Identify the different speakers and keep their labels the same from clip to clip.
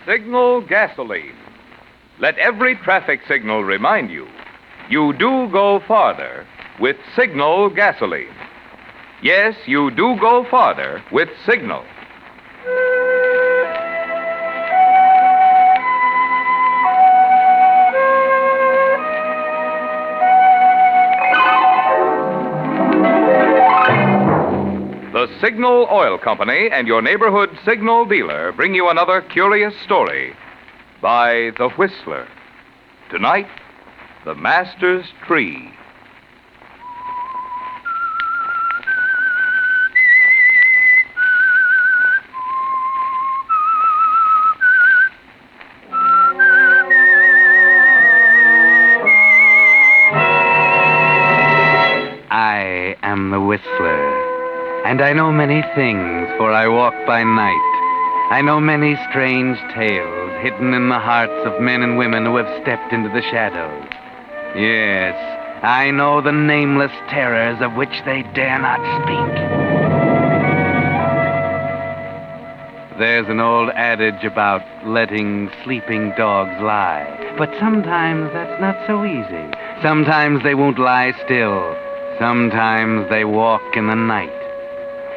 Speaker 1: Signal gasoline. Let every traffic signal remind you, you do go farther with Signal gasoline. Yes, you do go farther with Signal. The Signal Oil Company and your neighborhood Signal dealer bring you another curious story by The Whistler. Tonight, The Master's Tree.
Speaker 2: I am the Whistler. And I know many things, for I walk by night. I know many strange tales hidden in the hearts of men and women who have stepped into the shadows. Yes, I know the nameless terrors of which they dare not speak. There's an old adage about letting sleeping dogs lie. But sometimes that's not so easy. Sometimes they won't lie still. Sometimes they walk in the night.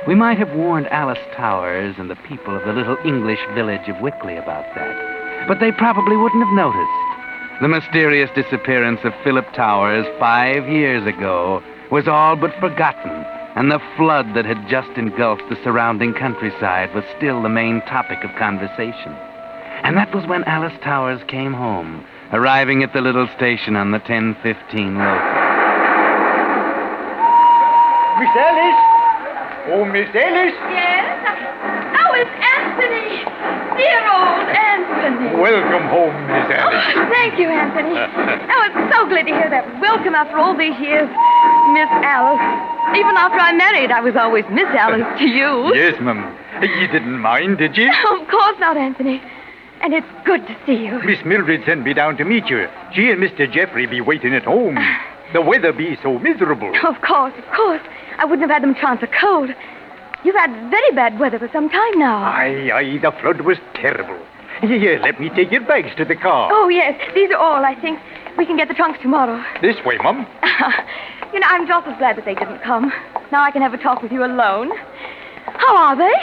Speaker 2: We might have warned Alice Towers and the people of the little English village of Wickley about that, but they probably wouldn't have noticed. The mysterious disappearance of Philip Towers 5 years ago was all but forgotten, and the flood that had just engulfed the surrounding countryside was still the main topic of conversation. And that was when Alice Towers came home, arriving at the little station on the 10:15 local.
Speaker 3: Miss Alice? Oh, Miss Alice?
Speaker 4: Yes? Oh, it's Anthony. Dear old Anthony.
Speaker 3: Welcome home, Miss Alice.
Speaker 4: Oh, thank you, Anthony. Oh, it's so glad to hear that welcome after all these years. Miss Alice. Even after I married, I was always Miss Alice to you.
Speaker 3: Yes, ma'am. You didn't mind, did you?
Speaker 4: Of course not, Anthony. And it's good to see you.
Speaker 3: Miss Mildred sent me down to meet you. She and Mr. Jeffrey be waiting at home. The weather be so miserable.
Speaker 4: Of course. I wouldn't have had them chance a cold. You've had very bad weather for some time now.
Speaker 3: Aye, the flood was terrible. Here, let me take your bags to the car.
Speaker 4: Oh, yes. These are all, I think. We can get the trunks tomorrow.
Speaker 3: This way, Mum.
Speaker 4: I'm just as glad that they didn't come. Now I can have a talk with you alone. How are they?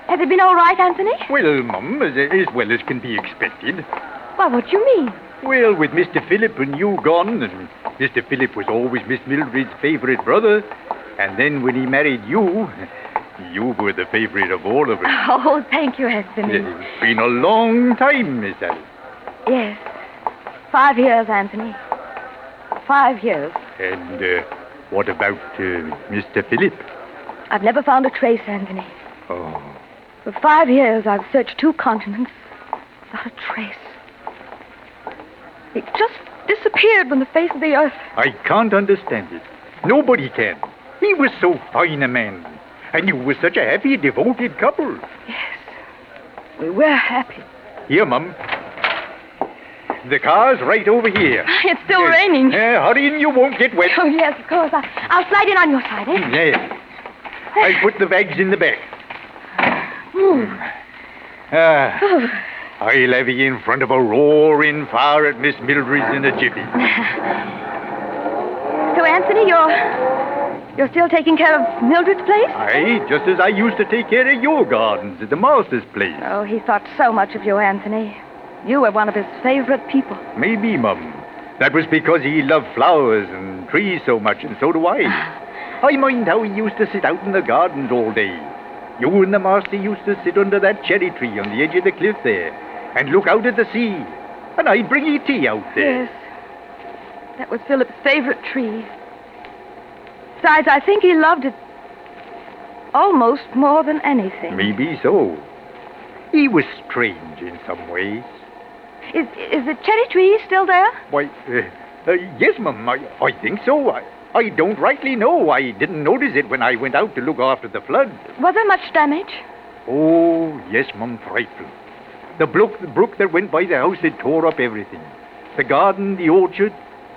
Speaker 4: Have they been all right, Anthony?
Speaker 3: Well, Mum, as well as can be expected.
Speaker 4: Why, what do you mean?
Speaker 3: Well, with Mr. Philip and you gone, and Mr. Philip was always Miss Mildred's favorite brother, and then when he married you, you were the favorite of all of us.
Speaker 4: Oh, thank you, Anthony.
Speaker 3: It's been a long time, Miss Alice.
Speaker 4: Yes. 5 years, Anthony. 5 years.
Speaker 3: And what about Mr. Philip?
Speaker 4: I've never found a trace, Anthony.
Speaker 3: Oh.
Speaker 4: For 5 years, I've searched 2 continents. Not a trace. He just disappeared from the face of the earth.
Speaker 3: I can't understand it. Nobody can. He was so fine a man. And you were such a happy, devoted couple.
Speaker 4: Yes. We were happy.
Speaker 3: Here, Mum. The car's right over here.
Speaker 4: It's still raining.
Speaker 3: Hurry in, you won't get wet.
Speaker 4: Oh, yes, of course. I'll slide in on your side, eh?
Speaker 3: Yes. I'll put the bags in the back. I'll have you in front of a roaring fire at Miss Mildred's in a jiffy.
Speaker 4: So, Anthony, you're still taking care of Mildred's place?
Speaker 3: Aye, just as I used to take care of your gardens at the master's place.
Speaker 4: Oh, he thought so much of you, Anthony. You were one of his favorite people.
Speaker 3: Maybe, Mum. That was because he loved flowers and trees so much, and so do I. I mind how he used to sit out in the gardens all day. You and the master used to sit under that cherry tree on the edge of the cliff there and look out at the sea. And I'd bring you tea out there.
Speaker 4: Yes. That was Philip's favorite tree. Besides, I think he loved it almost more than anything.
Speaker 3: Maybe so. He was strange in some ways.
Speaker 4: Is the cherry tree still there?
Speaker 3: Why, yes, Mum, I think so. I don't rightly know. I didn't notice it when I went out to look after the flood.
Speaker 4: Was there much damage?
Speaker 3: Oh, yes, Mum, frightful. The brook that went by the house had tore up everything. The garden, the orchard,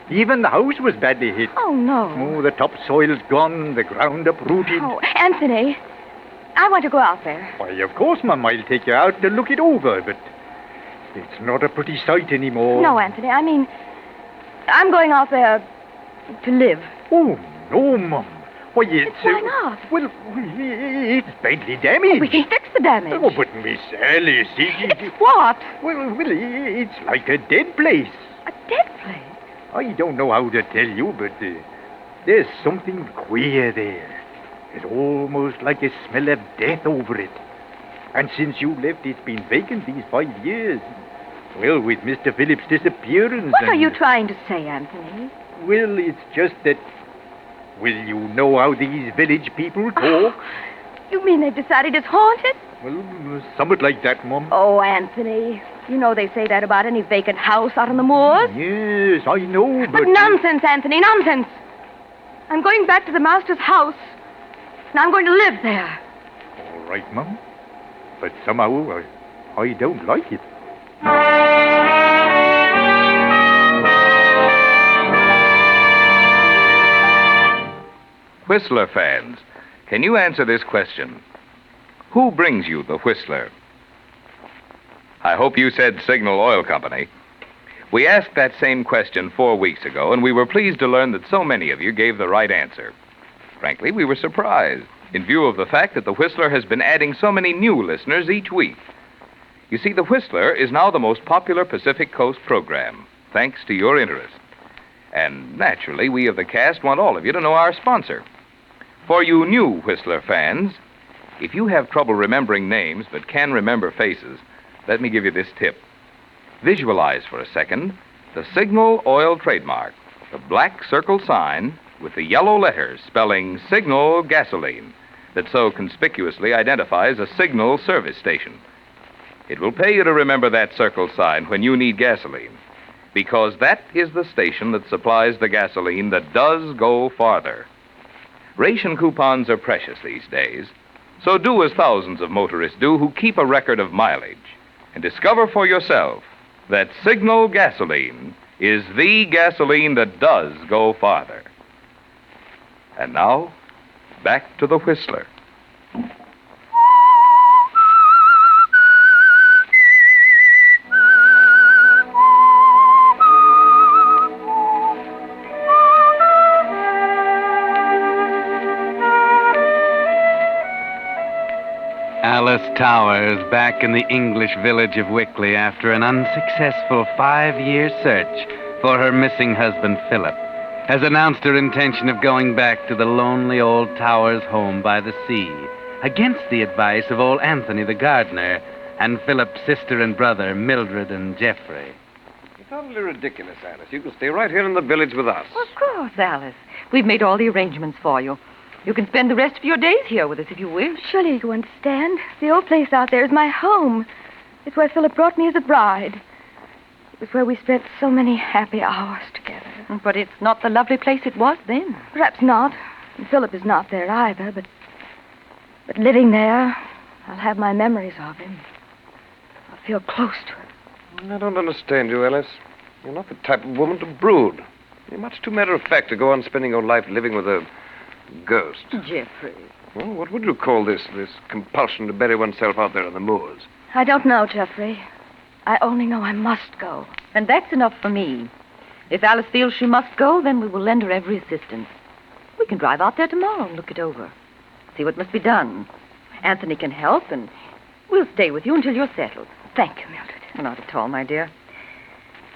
Speaker 3: even the house was badly hit.
Speaker 4: Oh, no.
Speaker 3: Oh, the topsoil's gone, the ground uprooted.
Speaker 4: Oh, Anthony, I want to go out there.
Speaker 3: Why, of course, Mum, I'll take you out to look it over, but It's not a pretty sight anymore.
Speaker 4: No, Anthony, I mean, I'm going out there to live.
Speaker 3: Oh, no, Mum. Why, it's...
Speaker 4: Why not?
Speaker 3: Well, it's badly damaged.
Speaker 4: We can fix the damage.
Speaker 3: Oh, but Miss Alice,
Speaker 4: It's what?
Speaker 3: Well, it's like a dead place.
Speaker 4: A dead place?
Speaker 3: I don't know how to tell you, but there's something queer there. It's almost like a smell of death over it. And since you left, it's been vacant these 5 years. Well, with Mr. Phillips' disappearance...
Speaker 4: What are you trying to say, Anthony?
Speaker 3: Well, it's just that... Well, you know how these village people talk?
Speaker 4: You mean they've decided it's haunted?
Speaker 3: Well, somewhat like that, Mum.
Speaker 4: Oh, Anthony, you know they say that about any vacant house out on the moors.
Speaker 3: Yes, I know, but...
Speaker 4: But nonsense, Anthony, nonsense. I'm going back to the master's house, and I'm going to live there.
Speaker 3: All right, Mum. But somehow, I don't like it.
Speaker 1: Whistler fans, can you answer this question? Who brings you the Whistler? I hope you said Signal Oil Company. We asked that same question 4 weeks ago, and we were pleased to learn that so many of you gave the right answer. Frankly, we were surprised, in view of the fact that the Whistler has been adding so many new listeners each week. You see, the Whistler is now the most popular Pacific Coast program, thanks to your interest. And naturally, we of the cast want all of you to know our sponsor. For you new Whistler fans, if you have trouble remembering names but can remember faces, let me give you this tip. Visualize for a second the Signal Oil trademark, the black circle sign with the yellow letters spelling Signal Gasoline that so conspicuously identifies a Signal service station. It will pay you to remember that circle sign when you need gasoline, because that is the station that supplies the gasoline that does go farther. Ration coupons are precious these days, so do as thousands of motorists do who keep a record of mileage and discover for yourself that Signal gasoline is the gasoline that does go farther. And now, back to the Whistler.
Speaker 2: Alice Towers, back in the English village of Wickley after an unsuccessful 5-year search for her missing husband, Philip, has announced her intention of going back to the lonely old Towers home by the sea, against the advice of old Anthony the gardener and Philip's sister and brother, Mildred and Geoffrey.
Speaker 5: It's utterly ridiculous, Alice. You can stay right here in the village with us.
Speaker 6: Of course, Alice. We've made all the arrangements for you. You can spend the rest of your days here with us if you wish.
Speaker 4: Surely you understand. The old place out there is my home. It's where Philip brought me as a bride. It was where we spent so many happy hours together.
Speaker 6: But it's not the lovely place it was then.
Speaker 4: Perhaps not. And Philip is not there either, but living there, I'll have my memories of him. I'll feel close to him.
Speaker 5: I don't understand you, Alice. You're not the type of woman to brood. You're much too matter of fact to go on spending your life living with a ghost.
Speaker 6: Geoffrey.
Speaker 5: Well, what would you call this compulsion to bury oneself out there on the moors?
Speaker 4: I don't know, Geoffrey. I only know I must go.
Speaker 6: And that's enough for me. If Alice feels she must go, then we will lend her every assistance. We can drive out there tomorrow and look it over. See what must be done. Anthony can help, and we'll stay with you until you're settled.
Speaker 4: Thank you, Mildred.
Speaker 6: Not at all, my dear.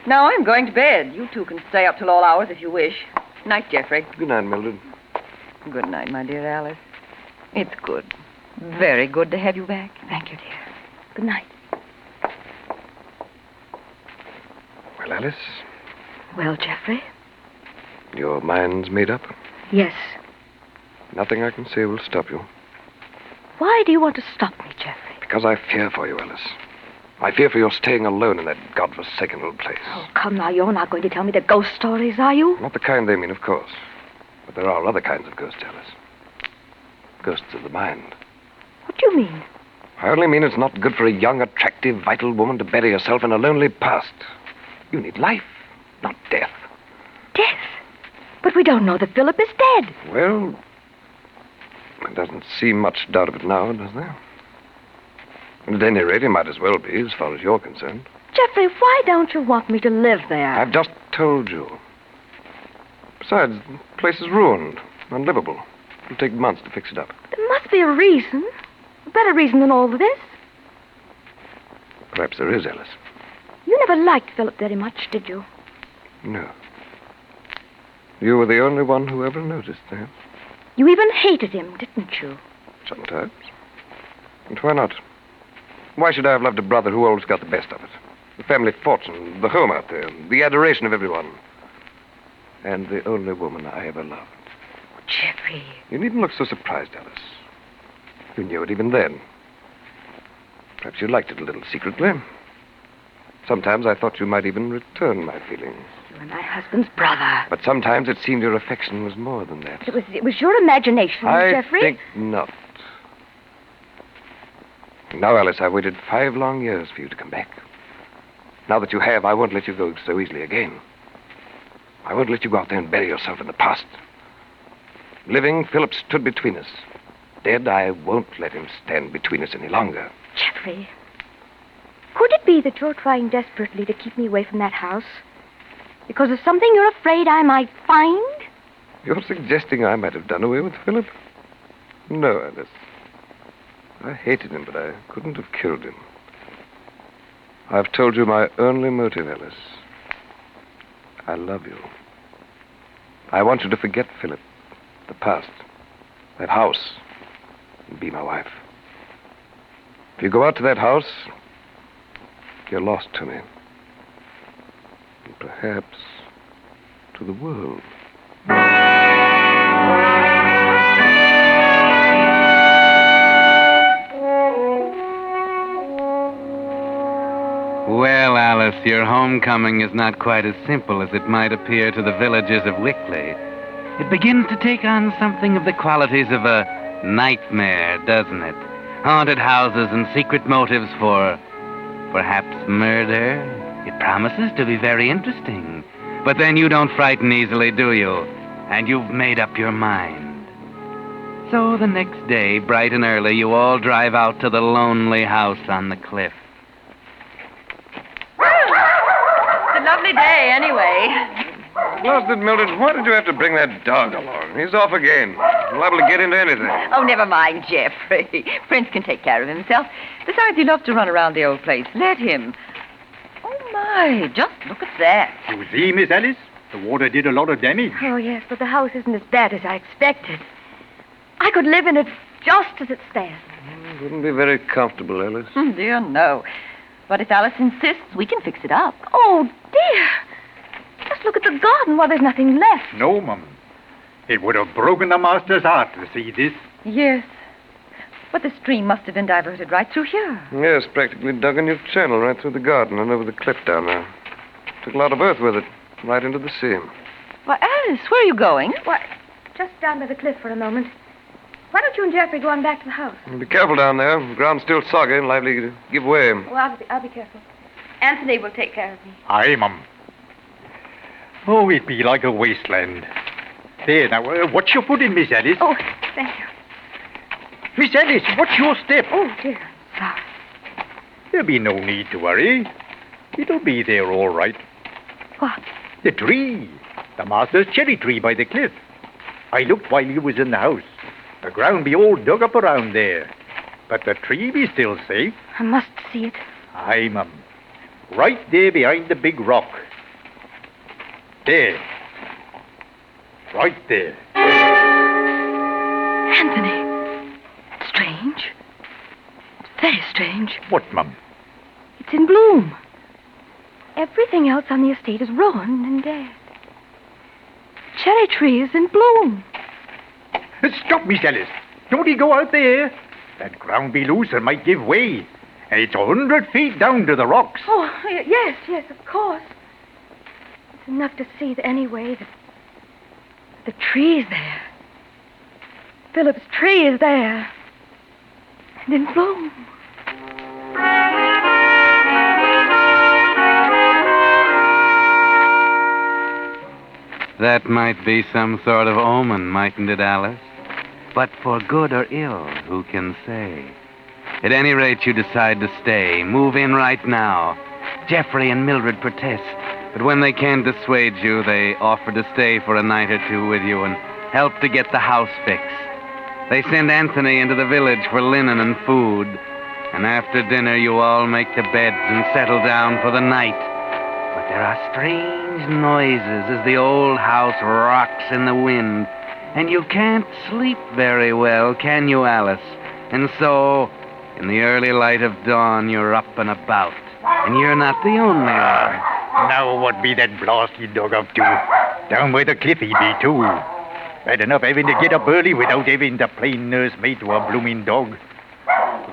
Speaker 6: Now I'm going to bed. You two can stay up till all hours if you wish. Night, Geoffrey.
Speaker 5: Good night, Mildred.
Speaker 6: Good night, my dear Alice. It's good. Very good to have you back.
Speaker 4: Thank you, dear. Good night.
Speaker 5: Well, Alice,
Speaker 4: Well, Geoffrey?
Speaker 5: your mind's made up.
Speaker 4: Yes.
Speaker 5: Nothing I can say will stop you.
Speaker 4: Why do you want to stop me, Geoffrey?
Speaker 5: Because I fear for you, Alice. I fear for your staying alone in that godforsaken old place.
Speaker 4: Oh, come now. You're not going to tell me the ghost stories, are you?
Speaker 5: Not the kind they mean, of course. But there are other kinds of ghosts, Alice. Ghosts of the mind.
Speaker 4: What do you mean?
Speaker 5: I only mean it's not good for a young, attractive, vital woman to bury herself in a lonely past. You need life, not death.
Speaker 4: Death? But we don't know that Philip is dead.
Speaker 5: Well, there doesn't seem much doubt of it now, does there? At any rate, he might as well be, as far as you're concerned.
Speaker 4: Jeffrey, why don't you want me to live there?
Speaker 5: I've just told you. Besides, the place is ruined, unlivable. It'll take months to fix it up.
Speaker 4: There must be a reason. A better reason than all of this.
Speaker 5: Perhaps there is, Alice.
Speaker 4: You never liked Philip very much, did you?
Speaker 5: No. You were the only one who ever noticed that.
Speaker 4: You even hated him, didn't you?
Speaker 5: Sometimes. And why not? Why should I have loved a brother who always got the best of it? The family fortune, the home out there, the adoration of everyone. And the only woman I ever loved.
Speaker 4: Jeffrey.
Speaker 5: You needn't look so surprised, Alice. You knew it even then. Perhaps you liked it a little secretly. Sometimes I thought you might even return my feelings.
Speaker 4: You were my husband's brother.
Speaker 5: But sometimes it seemed your affection was more than that.
Speaker 4: It was your imagination, Jeffrey.
Speaker 5: I think not. Now, Alice, I've waited 5 long years for you to come back. Now that you have, I won't let you go so easily again. I won't let you go out there and bury yourself in the past. Living, Philip stood between us. Dead, I won't let him stand between us any longer.
Speaker 4: Jeffrey, could it be that you're trying desperately to keep me away from that house? Because of something you're afraid I might find?
Speaker 5: You're suggesting I might have done away with Philip? No, Alice. I hated him, but I couldn't have killed him. I've told you my only motive, Alice. I love you. I want you to forget Philip, the past, that house, and be my wife. If you go out to that house, you're lost to me. And perhaps to the world.
Speaker 2: Well, Alice, your homecoming is not quite as simple as it might appear to the villagers of Wickley. It begins to take on something of the qualities of a nightmare, doesn't it? Haunted houses and secret motives for perhaps murder. It promises to be very interesting. But then you don't frighten easily, do you? And you've made up your mind. So the next day, bright and early, you all drive out to the lonely house on the cliff.
Speaker 6: It's a lovely day, anyway.
Speaker 5: Lost it, Mildred. Why did you have to bring that dog along? He's off again. Liable to get into anything.
Speaker 6: Oh, never mind, Jeffrey. Prince can take care of himself. Besides, he loves to run around the old place. Let him. Oh, my. Just look at that.
Speaker 3: You see, Miss Alice? The water did a lot of damage.
Speaker 4: Oh, yes, but the house isn't as bad as I expected. I could live in it just as it stands.
Speaker 5: It wouldn't be very comfortable, Alice.
Speaker 6: Dear, no. But if Alice insists, we can fix it up.
Speaker 4: Oh, dear. Just look at the garden. Well, there's nothing left.
Speaker 3: No, Mum. It would have broken the master's heart to see this.
Speaker 6: Yes. But the stream must have been diverted right through here.
Speaker 5: Yes, practically dug a new channel right through the garden and over the cliff down there. Took a lot of earth with it, right into the sea.
Speaker 6: Why, Alice, where are you going?
Speaker 4: Why, just down by the cliff for a moment. Why don't you and Jeffrey go on back to the house?
Speaker 5: Be careful down there. The ground's still soggy and liable to give way.
Speaker 4: Well, I'll be careful. Anthony will take care of me.
Speaker 3: Aye, Mum. Oh, it'd be like a wasteland. There, now, what's your footing, Miss Alice?
Speaker 4: Oh, thank you.
Speaker 3: Miss Alice, what's your step?
Speaker 4: Oh, dear. Sorry.
Speaker 3: There'll be no need to worry. It'll be there all right.
Speaker 4: What?
Speaker 3: The tree. The master's cherry tree by the cliff. I looked while you was in the house. The ground be all dug up around there. But the tree be still safe.
Speaker 4: I must see it.
Speaker 3: Aye, Mum. Right there behind the big rock. There. Right there.
Speaker 4: Anthony. Strange. It's very strange.
Speaker 3: What, Mum?
Speaker 4: It's in bloom. Everything else on the estate is ruined and dead. The cherry tree is in bloom.
Speaker 3: Stop, Miss Alice. Don't you go out there. That ground be loose and might give way. And it's 100 feet down to the rocks.
Speaker 4: Oh, yes, of course. It's enough to see that anyway that the tree's there. Philip's tree is there. And in bloom.
Speaker 2: That might be some sort of omen, mightn't it, Alice? But for good or ill, who can say? At any rate, you decide to stay. Move in right now. Geoffrey and Mildred protest, but when they can't dissuade you, they offer to stay for a night or two with you and help to get the house fixed. They send Anthony into the village for linen and food, and after dinner you all make the beds and settle down for the night. But there are strange noises as the old house rocks in the wind, and you can't sleep very well, can you, Alice? And so, in the early light of dawn, you're up and about, and you're not the only one.
Speaker 3: Now what be that blasted dog up to? Down by the cliff he be, too. Bad enough having to get up early without having the plain nursemaid to a blooming dog.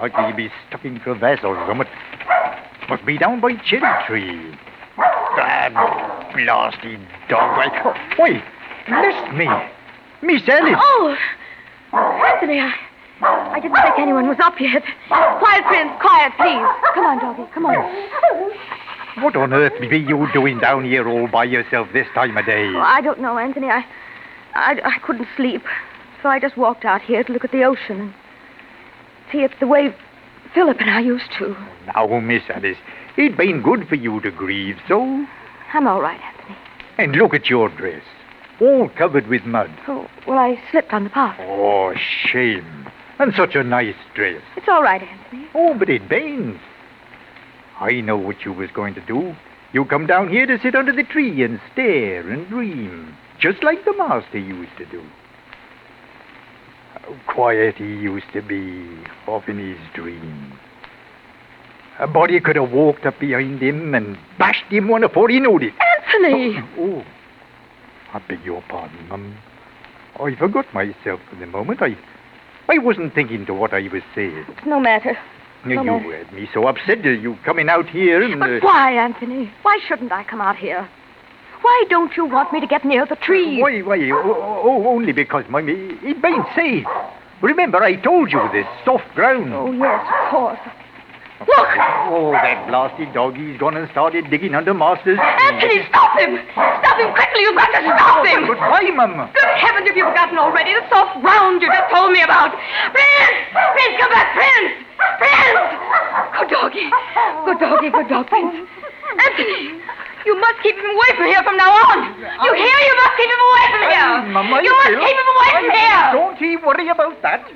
Speaker 3: Likely he be stuck in crevasse or something. Must be down by cherry tree. Ah, blasted dog. Why, list me. Miss Alice.
Speaker 4: Oh, Anthony, I didn't think anyone was up yet. Quiet, Prince, quiet, please. Come on, doggy, come on.
Speaker 3: What on earth be you doing down here all by yourself this time of day?
Speaker 4: Oh, I don't know, Anthony. I couldn't sleep, so I just walked out here to look at the ocean and see it the way Philip and I used to.
Speaker 3: Now, Miss Alice, it been good for you to grieve, so...
Speaker 4: I'm all right, Anthony.
Speaker 3: And look at your dress, all covered with mud.
Speaker 4: Oh, well, I slipped on the path.
Speaker 3: Oh, shame. And such a nice dress.
Speaker 4: It's all right, Anthony.
Speaker 3: Oh, but it bains. I know what you was going to do. You come down here to sit under the tree and stare and dream, just like the master used to do. How quiet he used to be, off in his dreams. A body could have walked up behind him and bashed him one afore he knowed it.
Speaker 4: Anthony!
Speaker 3: Oh, I beg your pardon, Mum. I forgot myself for the moment. I wasn't thinking to what I was saying.
Speaker 4: It's no matter.
Speaker 3: You had me so upset, you coming out here and...
Speaker 4: But why, Anthony? Why shouldn't I come out here? Why don't you want me to get near the tree?
Speaker 3: Why? Only because, Mum, it ain't safe. Remember, I told you this soft ground.
Speaker 4: Oh, yes, of course. Look!
Speaker 3: Oh, that blasted doggy's gone and started digging under Master's...
Speaker 4: Anthony, stop him! Stop him quickly! You've got to stop him!
Speaker 3: But why, Mum?
Speaker 4: Good heavens, have you forgotten already? The soft ground you just told me about. Prince! Prince, come back, Prince! Prince! Good doggy. Good doggy, good dog, Prince. Anthony, you must keep him away from here from now on. You hear? You must keep him away from here.
Speaker 3: Mama,
Speaker 4: you must keep him away from here.
Speaker 3: Don't you worry about that.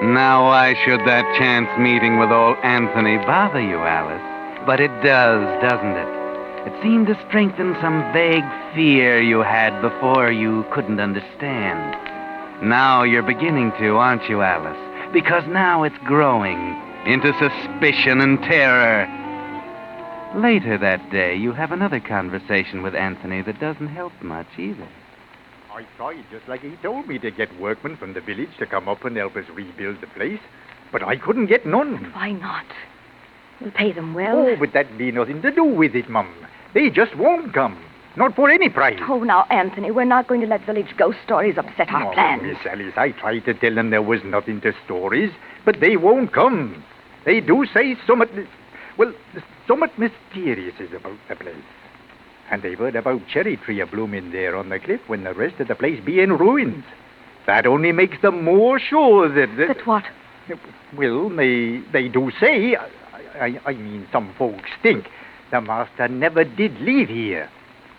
Speaker 2: Now, why should that chance meeting with old Anthony bother you, Alice? But it does, doesn't it? It seemed to strengthen some vague fear you had before you couldn't understand. Now you're beginning to, aren't you, Alice? Because now it's growing into suspicion and terror. Later that day, you have another conversation with Anthony that doesn't help much either.
Speaker 3: I tried, just like he told me, to get workmen from the village to come up and help us rebuild the place. But I couldn't get none.
Speaker 4: Why not? We'll pay them well.
Speaker 3: Oh, but that be nothing to do with it, Mum. They just won't come. Not for any price.
Speaker 4: Oh, now, Anthony, we're not going to let village ghost stories upset our plans.
Speaker 3: Miss Alice, I tried to tell them there was nothing to stories, but they won't come. They do say something mysterious is about the place. And they've heard about cherry tree a-blooming there on the cliff when the rest of the place be in ruins. That only makes them more sure that...
Speaker 4: That what?
Speaker 3: Well, they do say, I mean, some folks think, the master never did leave here.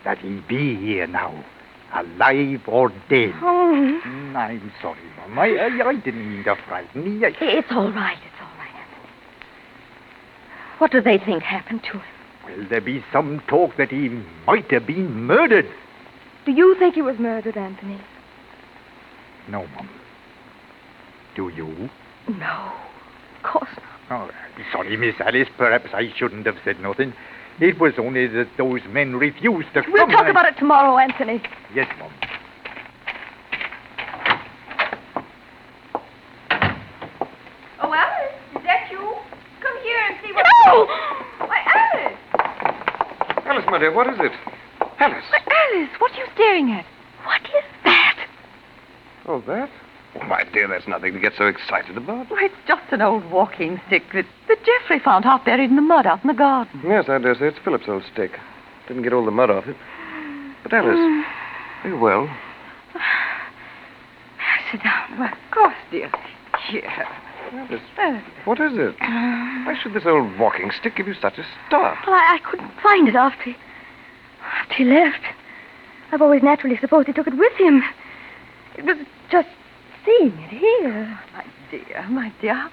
Speaker 3: That he be here now, alive or dead.
Speaker 4: Oh.
Speaker 3: I'm sorry, Mum. I didn't mean to frighten you.
Speaker 4: It's all right, Anthony. What do they think happened to him?
Speaker 3: Well, there be some talk that he might have been murdered.
Speaker 4: Do you think he was murdered, Anthony?
Speaker 3: No, Mum. Do you?
Speaker 4: No, of course not.
Speaker 3: Oh, sorry, Miss Alice. Perhaps I shouldn't have said nothing. It was only that those men refused to come.
Speaker 4: We'll talk about it tomorrow, Anthony.
Speaker 3: Yes, Mum.
Speaker 4: Oh, Alice, is that you? Come here and see what... No! Why, Alice!
Speaker 5: Alice, my dear, what is it? Alice!
Speaker 4: Why, Alice, what are you staring at? What is that?
Speaker 5: Oh, that? Oh, my dear, that's nothing to get so excited about.
Speaker 6: Well, it's just an old walking stick that Geoffrey found half buried in the mud out in the garden.
Speaker 5: Yes, I dare say it's Philip's old stick. Didn't get all the mud off it. But Alice, are you well?
Speaker 4: Sit down.
Speaker 6: Of course, dear. Here.
Speaker 5: Alice, what is it? Why should this old walking stick give you such a start?
Speaker 4: Well, I couldn't find it after he left. I've always naturally supposed he took it with him. It was just seeing it here.
Speaker 6: My dear.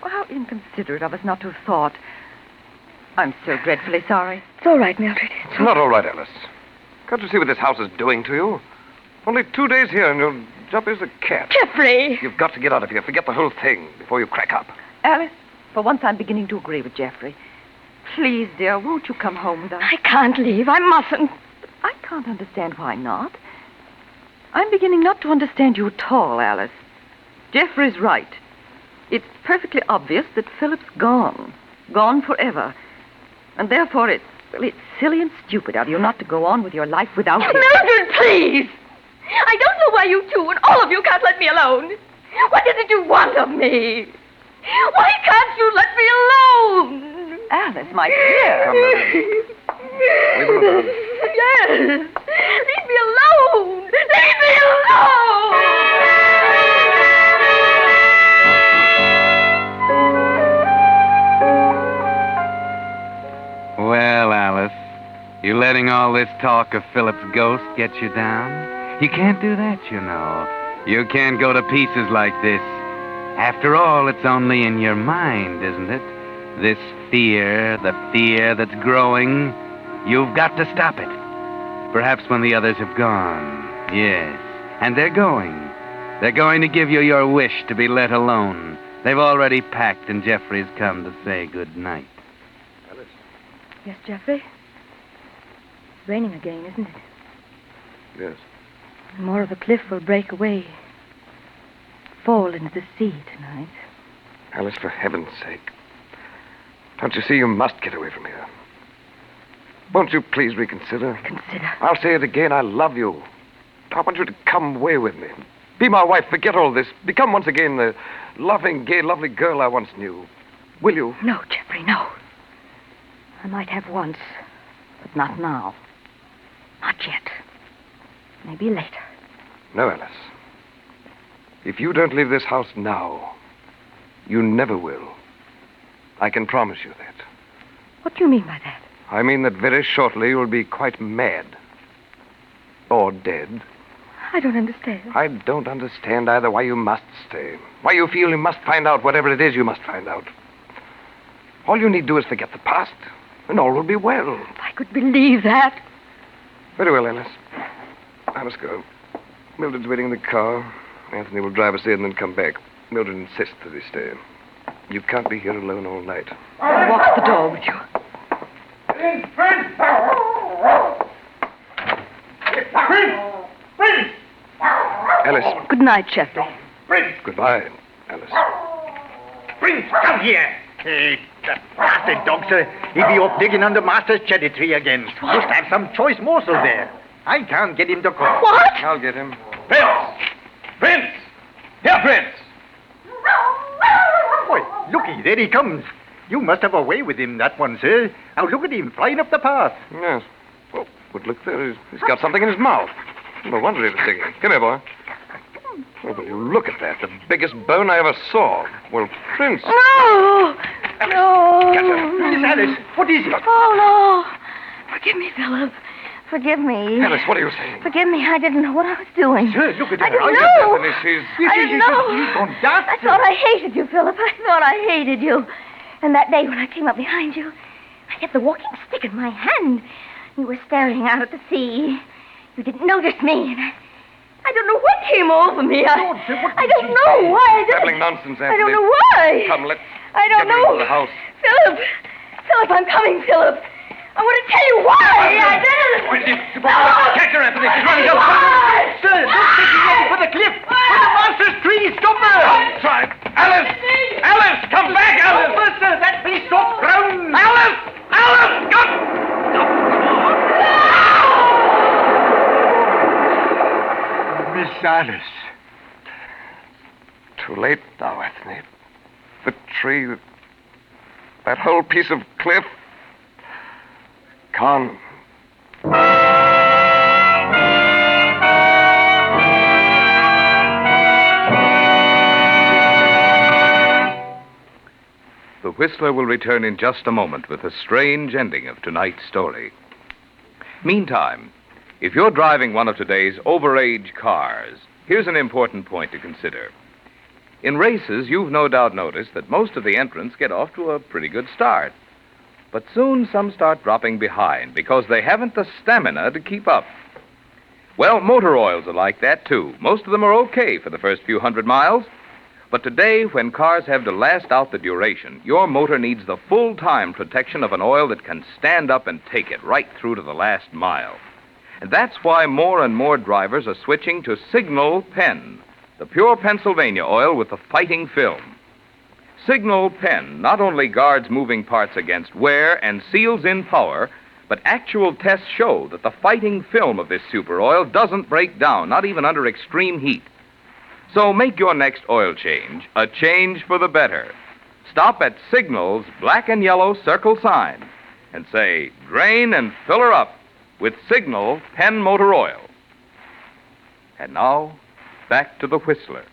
Speaker 6: Well, how inconsiderate of us not to have thought. I'm so dreadfully sorry.
Speaker 4: It's all right, Mildred.
Speaker 5: It's not all right, Alice. Can't you see what this house is doing to you? Only 2 days here and you'll jump as a cat.
Speaker 4: Jeffrey!
Speaker 5: You've got to get out of here. Forget the whole thing before you crack up.
Speaker 6: Alice, for once I'm beginning to agree with Geoffrey. Please, dear, won't you come home with us?
Speaker 4: I can't leave. I mustn't.
Speaker 6: I can't understand why not. I'm beginning not to understand you at all, Alice. Geoffrey's right. It's perfectly obvious that Philip's gone. Gone forever. And therefore it's silly and stupid of you not to go on with your life without him.
Speaker 4: Mildred, please! I don't know why you two and all of you can't let me alone. What is it you want of me? Why can't you let me alone?
Speaker 6: Alice, my dear.
Speaker 5: Come, Mildred. Leave him alone.
Speaker 4: Yes. Leave me alone. Leave me alone.
Speaker 2: Well, Alice, you letting all this talk of Philip's ghost get you down? You can't do that, you know. You can't go to pieces like this. After all, it's only in your mind, isn't it? This fear, the fear that's growing. You've got to stop it. Perhaps when the others have gone. Yes. And they're going. They're going to give you your wish to be let alone. They've already packed and Geoffrey's come to say good night.
Speaker 5: Alice.
Speaker 4: Yes, Geoffrey? It's raining again, isn't it?
Speaker 5: Yes.
Speaker 4: More of the cliff will break away. Fall into the sea tonight.
Speaker 5: Alice, for heaven's sake. Don't you see you must get away from here? Won't you please reconsider?
Speaker 4: Consider.
Speaker 5: I'll say it again. I love you. I want you to come away with me. Be my wife. Forget all this. Become once again the loving, gay, lovely girl I once knew. Will you?
Speaker 4: No, Geoffrey, no. I might have once, but not now. Not yet. Maybe later.
Speaker 5: No, Alice. If you don't leave this house now, you never will. I can promise you that.
Speaker 4: What do you mean by that?
Speaker 5: I mean that very shortly you'll be quite mad. Or dead.
Speaker 4: I don't understand.
Speaker 5: I don't understand either why you must stay. Why you feel you must find out whatever it is you must find out. All you need do is forget the past, and all will be well.
Speaker 4: If I could believe that.
Speaker 5: Very well, Alice. I must go. Mildred's waiting in the car. Anthony will drive us in and then come back. Mildred insists that he stay. You can't be here alone all night.
Speaker 6: I'll walk the door with you.
Speaker 3: Prince!
Speaker 5: Alice.
Speaker 4: Good night, Geoffrey.
Speaker 3: Prince!
Speaker 5: Goodbye, Alice.
Speaker 3: Prince, come here! That bastard dog, sir. He'll be off digging under Master's cherry tree again. Must have some choice morsel there. I can't get him to come.
Speaker 4: What?
Speaker 5: I'll get him.
Speaker 1: Prince! Prince! Here, Prince!
Speaker 3: Why, looky, there he comes. You must have a way with him, that one, sir. Now look at him flying up the path.
Speaker 5: Yes. Oh, but look there. He's got something in his mouth. No wonder he was digging. Come here, boy. Oh, will you look at that? The biggest bone I ever saw. Well, Prince.
Speaker 4: No! No!
Speaker 3: Miss Alice, what is it?
Speaker 4: Oh, no. Forgive me, Philip. Forgive me.
Speaker 5: Alice, what are you saying?
Speaker 4: Forgive me. I didn't know what I was doing.
Speaker 3: Sir, look at her.
Speaker 4: I didn't
Speaker 3: I
Speaker 4: know.
Speaker 5: Anthony, she's...
Speaker 4: I didn't know.
Speaker 3: She's gone daft.
Speaker 4: I thought I hated you, Philip. I thought I hated you. And that day when I came up behind you, I had the walking stick in my hand. You were staring out at the sea. You didn't notice me. And I don't know what came over me. I don't know why I did
Speaker 5: Babbling
Speaker 4: it.
Speaker 5: nonsense, Anthony.
Speaker 4: I don't know why.
Speaker 5: Come, let's
Speaker 4: I don't
Speaker 5: get
Speaker 4: know.
Speaker 5: into the house.
Speaker 4: Philip, I'm coming, Philip. I want to tell you why I did it.
Speaker 3: Catch her, Anthony. She's running up.
Speaker 4: Why?
Speaker 3: Sir, don't take me ready for the cliff. For the Master's tree. Stop her.
Speaker 1: Try. Alice! Alice! Come back, Alice!
Speaker 3: First, sir, that beast stop ground.
Speaker 1: Alice! Alice! Come!
Speaker 3: Miss Alice.
Speaker 5: Too late now, Anthony. The tree, that whole piece of cliff, gone.
Speaker 1: Whistler will return in just a moment with the strange ending of tonight's story. Meantime, if you're driving one of today's overage cars, here's an important point to consider. In races, you've no doubt noticed that most of the entrants get off to a pretty good start. But soon some start dropping behind because they haven't the stamina to keep up. Well, motor oils are like that, too. Most of them are okay for the first few hundred miles. But today, when cars have to last out the duration, your motor needs the full-time protection of an oil that can stand up and take it right through to the last mile. And that's why more and more drivers are switching to Signal Pen, the pure Pennsylvania oil with the fighting film. Signal Pen not only guards moving parts against wear and seals in power, but actual tests show that the fighting film of this super oil doesn't break down, not even under extreme heat. So make your next oil change a change for the better. Stop at Signal's black and yellow circle sign and say, drain and fill her up with Signal Pen Motor Oil. And now, back to the Whistler.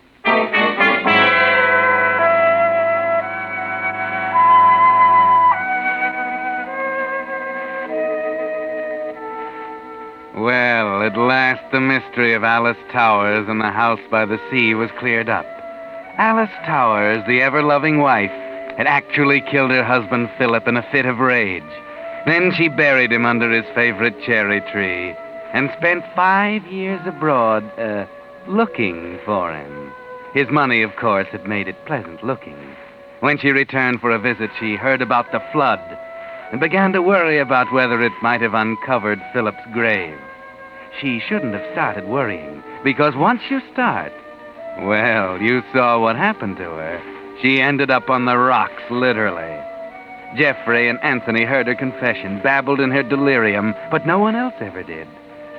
Speaker 2: Well, at last the mystery of Alice Towers and the house by the sea was cleared up. Alice Towers, the ever-loving wife, had actually killed her husband Philip in a fit of rage. Then she buried him under his favorite cherry tree and spent 5 years abroad, looking for him. His money, of course, had made it pleasant looking. When she returned for a visit, she heard about the flood and began to worry about whether it might have uncovered Philip's grave. She shouldn't have started worrying, because once you start, well, you saw what happened to her. She ended up on the rocks, literally. Jeffrey and Anthony heard her confession, babbled in her delirium, but no one else ever did.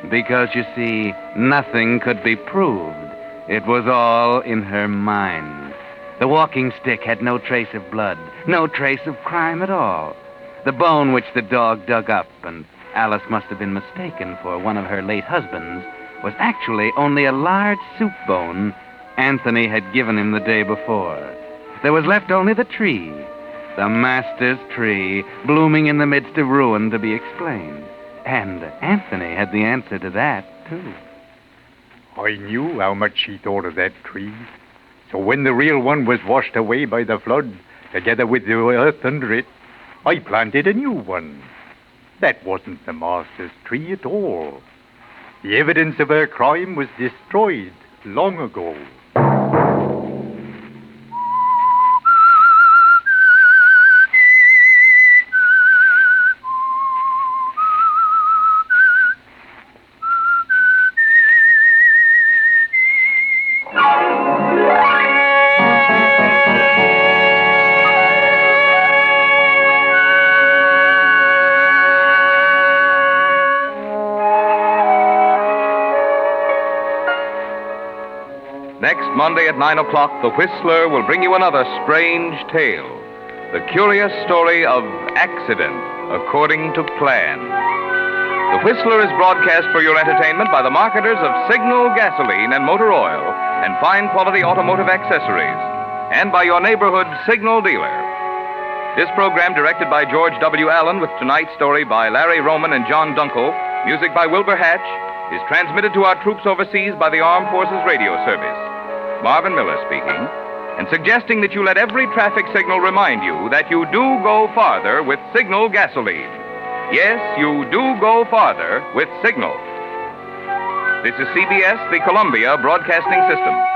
Speaker 2: Because, you see, nothing could be proved. It was all in her mind. The walking stick had no trace of blood, no trace of crime at all. The bone which the dog dug up, and Alice must have been mistaken for one of her late husband's, was actually only a large soup bone Anthony had given him the day before. There was left only the tree, the master's tree, blooming in the midst of ruin, to be explained. And Anthony had the answer to that, too.
Speaker 3: I knew how much she thought of that tree. So when the real one was washed away by the flood, together with the earth under it, I planted a new one. That wasn't the master's tree at all. The evidence of her crime was destroyed long ago.
Speaker 1: Next Monday at 9 o'clock, the Whistler will bring you another strange tale. The curious story of Accident According to Plan. The Whistler is broadcast for your entertainment by the marketers of Signal gasoline and motor oil and fine quality automotive accessories, and by your neighborhood Signal dealer. This program, directed by George W. Allen, with tonight's story by Larry Roman and John Dunkel, music by Wilbur Hatch, is transmitted to our troops overseas by the Armed Forces Radio Service. Marvin Miller speaking, and suggesting that you let every traffic signal remind you that you do go farther with Signal gasoline. Yes, you do go farther with Signal. This is CBS, the Columbia Broadcasting System.